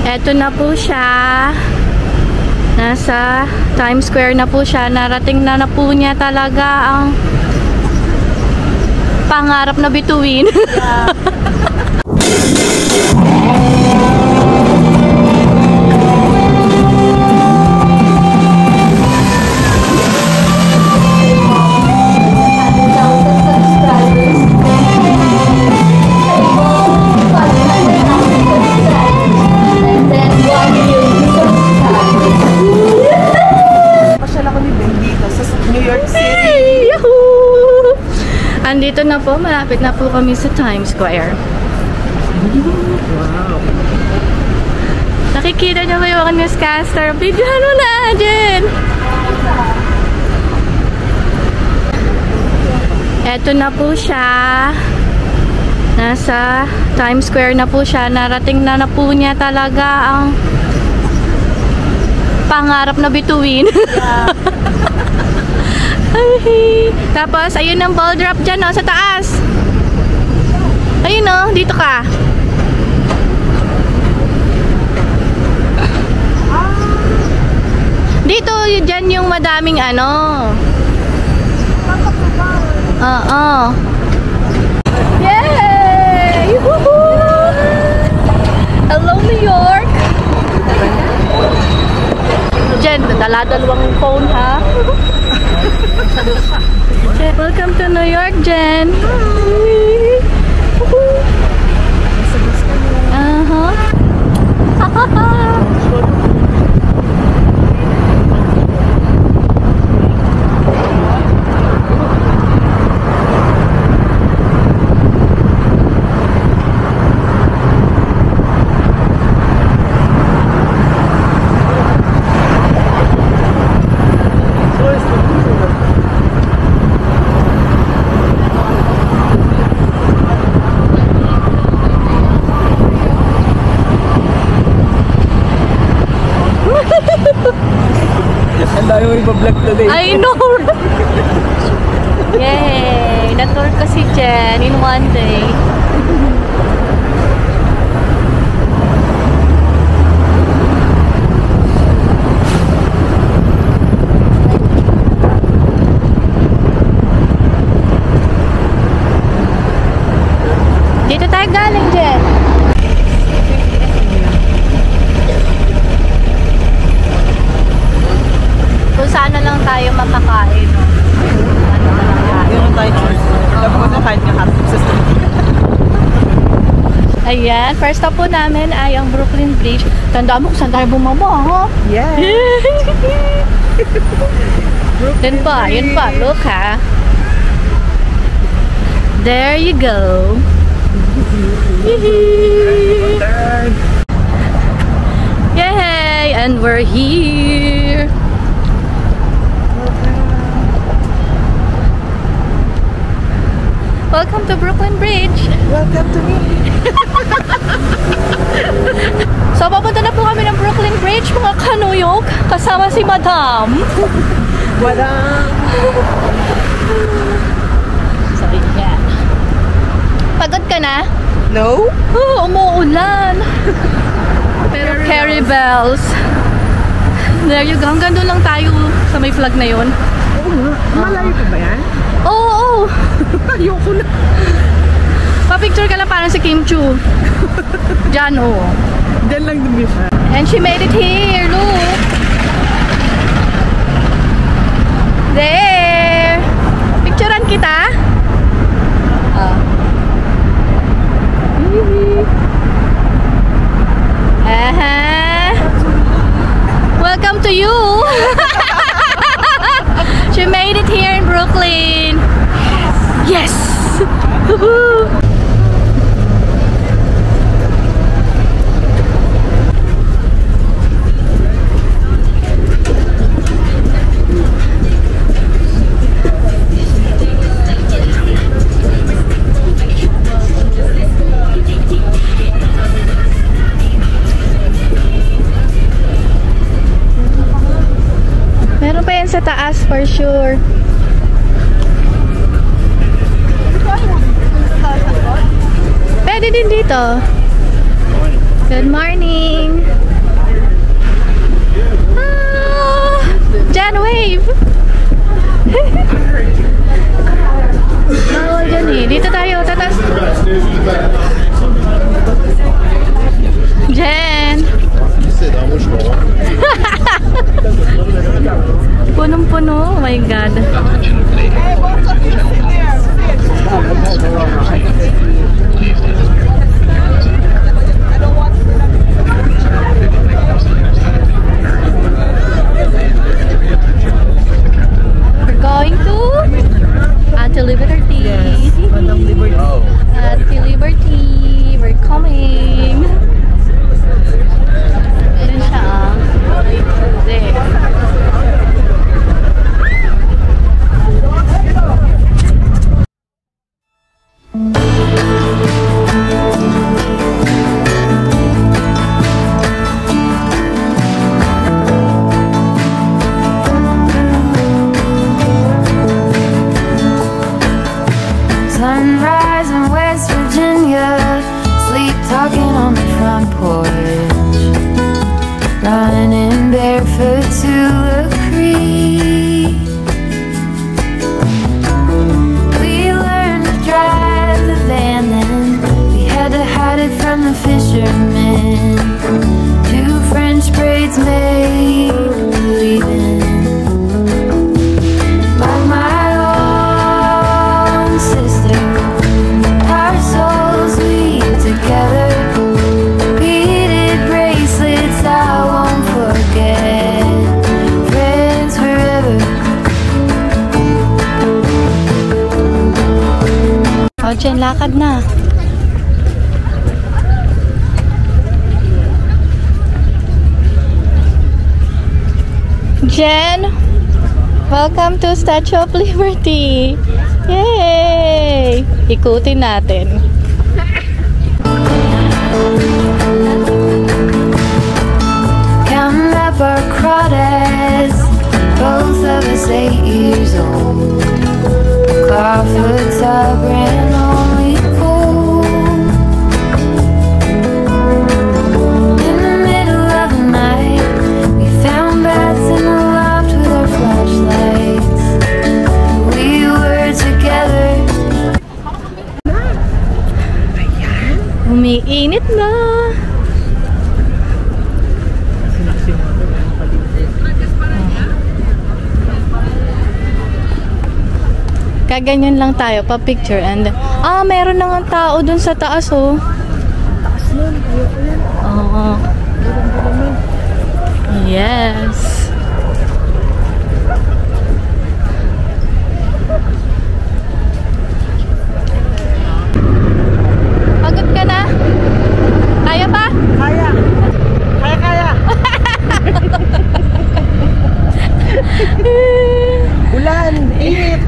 Eto na po siya. Nasa Times Square na po siya. Narating na po niya talaga ang pangarap na bituin. Andito na po, malapit na po kami sa Times Square. Wow. Nakikita niyo ba yung newscaster? Bigyan mo na, Jen! Eto na po siya. Nasa Times Square na po siya. Narating na po niya talaga ang pangarap na bituin. Ay, tapos, ayun ang ball drop dyan, oh, sa taas. Ayun, oh, dito ka. Dito, dyan yung madaming ano. Oo. Yay! Woohoo! Hello, New York! Jen, dala-dalawang phone, ha? Welcome to New York, Jen. Ang dami mo ipa-vlog today. I know! Yay! Na-tour ko si Jen in one day. Dito tayo galing, Jen. Kung saan na lang tayo makakain. Ano na lang tayo. Hindi naman tayo choice. Dapat ko na kahit yung hotdog sa street. Ayan, first stop po namin ay ang Brooklyn Bridge. Tandaan mo kung saan tayo bumaba, ha? Yeah! Then pa, yun pa, look ha. There you go. Yay! And we're here. Welcome to Brooklyn Bridge. Welcome to me. So, papunta na po kami ng Brooklyn Bridge, mga kanuyok, kasama si Madam. Wala. Sorry, yan. Pagod ka na? No? Oh, umuulan. Pero carry bells. There you go. Hanggang doon lang tayo sa may flag na yun. Oo nga. Malayo pa ba yan? Oo. Ayoko na. Pa-picture ka lang parang si Kim Chu. Diyan, oh. Diyan lang dumi siya. And she made it here, look. There. Picturean kita. Welcome to you. She made it here in Brooklyn. Yes. Meron pa yan sa taas for sure. Pwede din dito. Good morning. Bawal dyan eh. Dito tayo, tatas. Jen! Punong-puno. Oh my God. We're going to Auntie Liberty. Yes, Madam Liberty. Auntie Liberty. We're coming. Meron siya ah. There. Sunrise in West Virginia, sleep talking on the front porch, running barefoot to the creek. We learned to drive the van, then we had to hide it from the fishermen. 2 French braids made believing. Like my own sister, our souls weave together. Beaded bracelets I won't forget. Friends forever. O, Jen, lakad na. Jen, welcome to Statue of Liberty. Yay! Ikutin natin. Counting up our crawdads, both of us 8 years old. Clawfoot tub ran only cold. In the middle of the night, we found bats in the loft with our flashlights. We were together. Umiinit na. Kaganyan lang tayo, pa-picture and meron na nga tao dun sa taas oh. Taas nun. Ayoko yan. Oo. Naman. Yes. Pagod ka na? Kaya pa? Kaya. Kaya. Ulan. Init.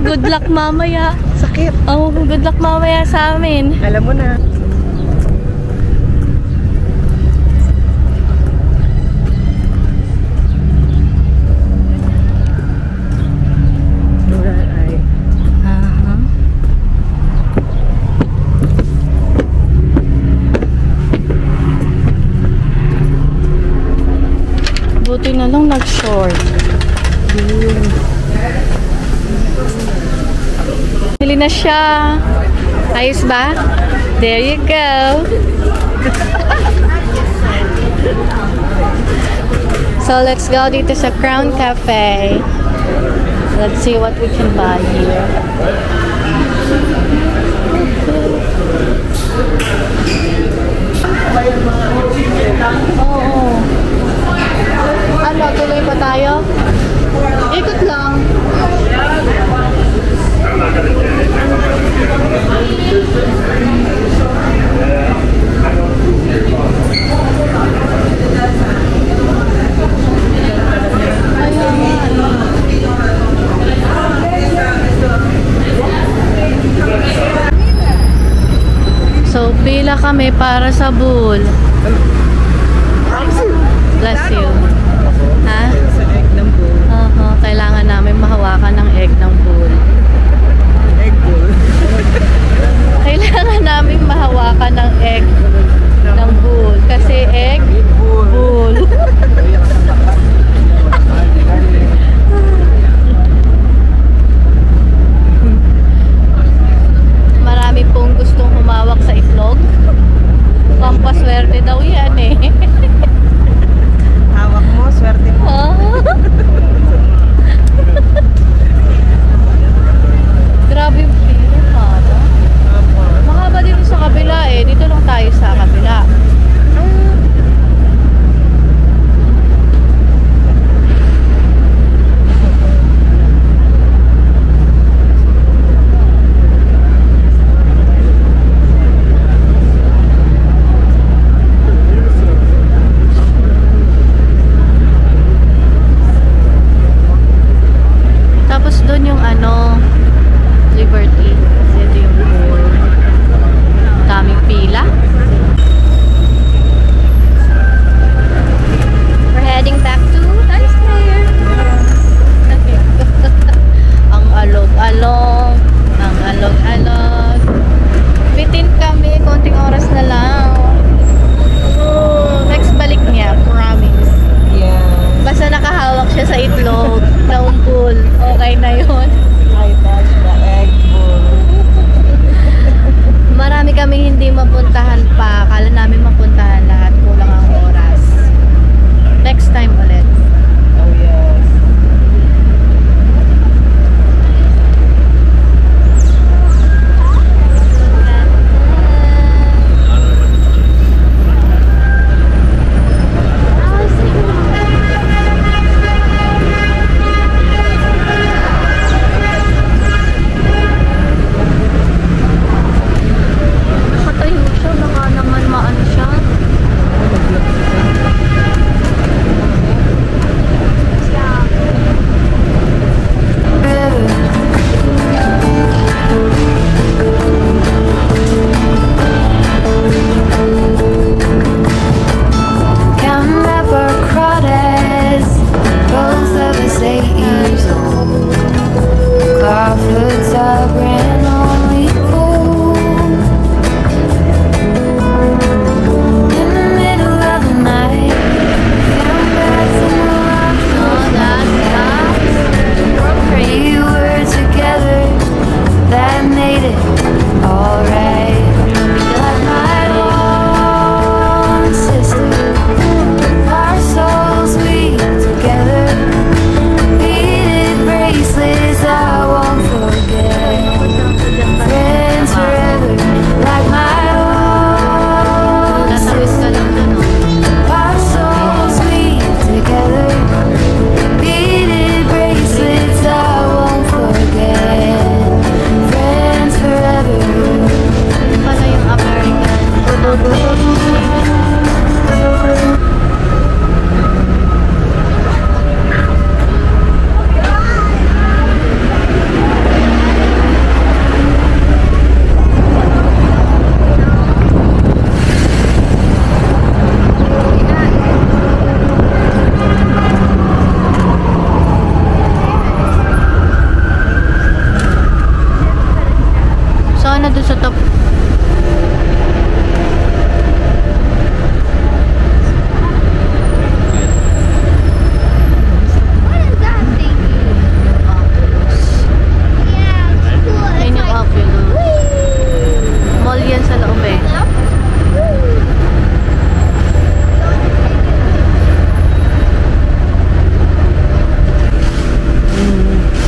Good luck mamaya. Sakit. Good luck mamaya sa amin. Alam mo na. Ulan ay. Buti na lang nag-short. Hili na siya. Ayos ba? There you go. So let's go dito sa Crown Cafe. Let's see what we can buy here. Oo. Ano, tuloy pa tayo? Ikot lang. So, pila kami para sa bull. Bless you. Ha? Sa egg ng bull. Kailangan namin mahawakan ng egg ng bull. Egg bull. Kailangan namin mahawakan ng egg ng bull. Kasi egg, bull. daw yan eh. Hawak mo, swerte mo. Grabe yung pila, mahaba. Opo. Mahaba dito sa kabila eh. Dito lang tayo sa kabila. Tapos doon yung ano, Liberty. Ito yung pool. Daming pila. We're heading back to Times Square. Ang alog-alog. Ang alog-alog. Bitin kami. Konting oras na lang. Next balik niya. Promise. Yeah. Basta nakahawak siya sa itlog na umpul. Okay na yun. I touched the egg bowl. Marami kaming hindi mapuntahan pa. Akala namin mapuntahan lahat. Kulang ang oras. Next time ulit. Oh, yes. Nakatayo siya. Baka naman maano siya. Counting up our crawdads, both of us 8 years old. Clawfoots are brand only cold. In the middle of the night, found bags in the rocks. Oh, that's We were together, that made it alright. Like my own sister, our souls we together. Beaded bracelets I won't forget. Friends forever, like my own Tatawid ka lang dun, oh. our souls we together. Beaded bracelets I won't forget. Friends forever. Yun pala yung American. Sana doon sa top. Yan yung Oculus. Mall yan sa loob eh.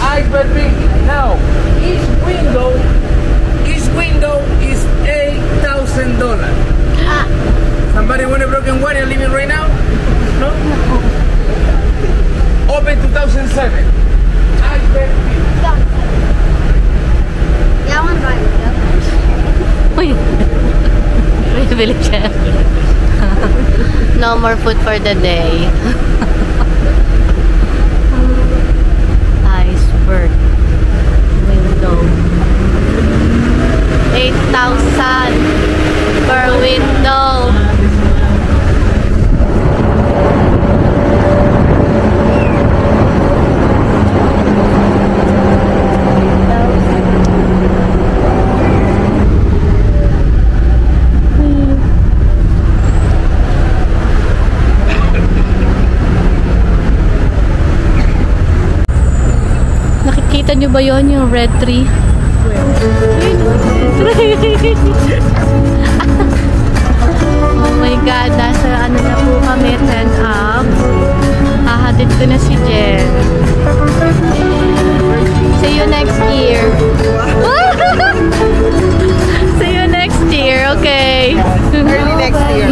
I baby. Now, each window is $8,000. Somebody want a broken wire living right now? No? Open 2007. I baby. Uy! Bili siya. No more food for the day. Iceberg. Window. 8,000 per window. Nakikita nyo ba yon yung red tree? Oh my God, Ano na po kami, 10 up. Hahatid ko na si Jen. See you next year. See you next year, okay? Early next year.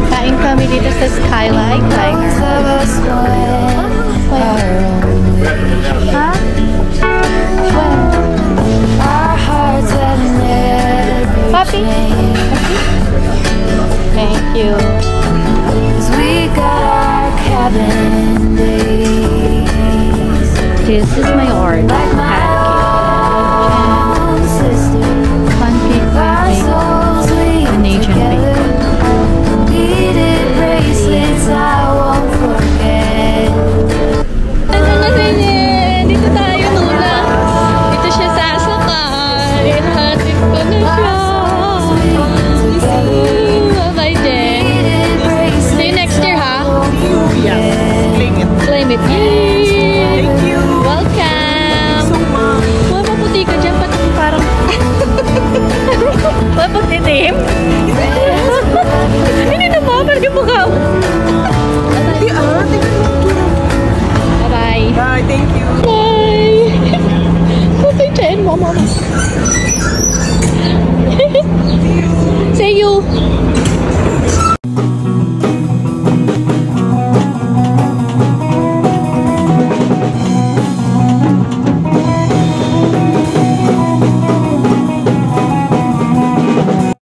Kain kami dito sa Skyline Diner. Ha? Papi? Thank you. This is my order.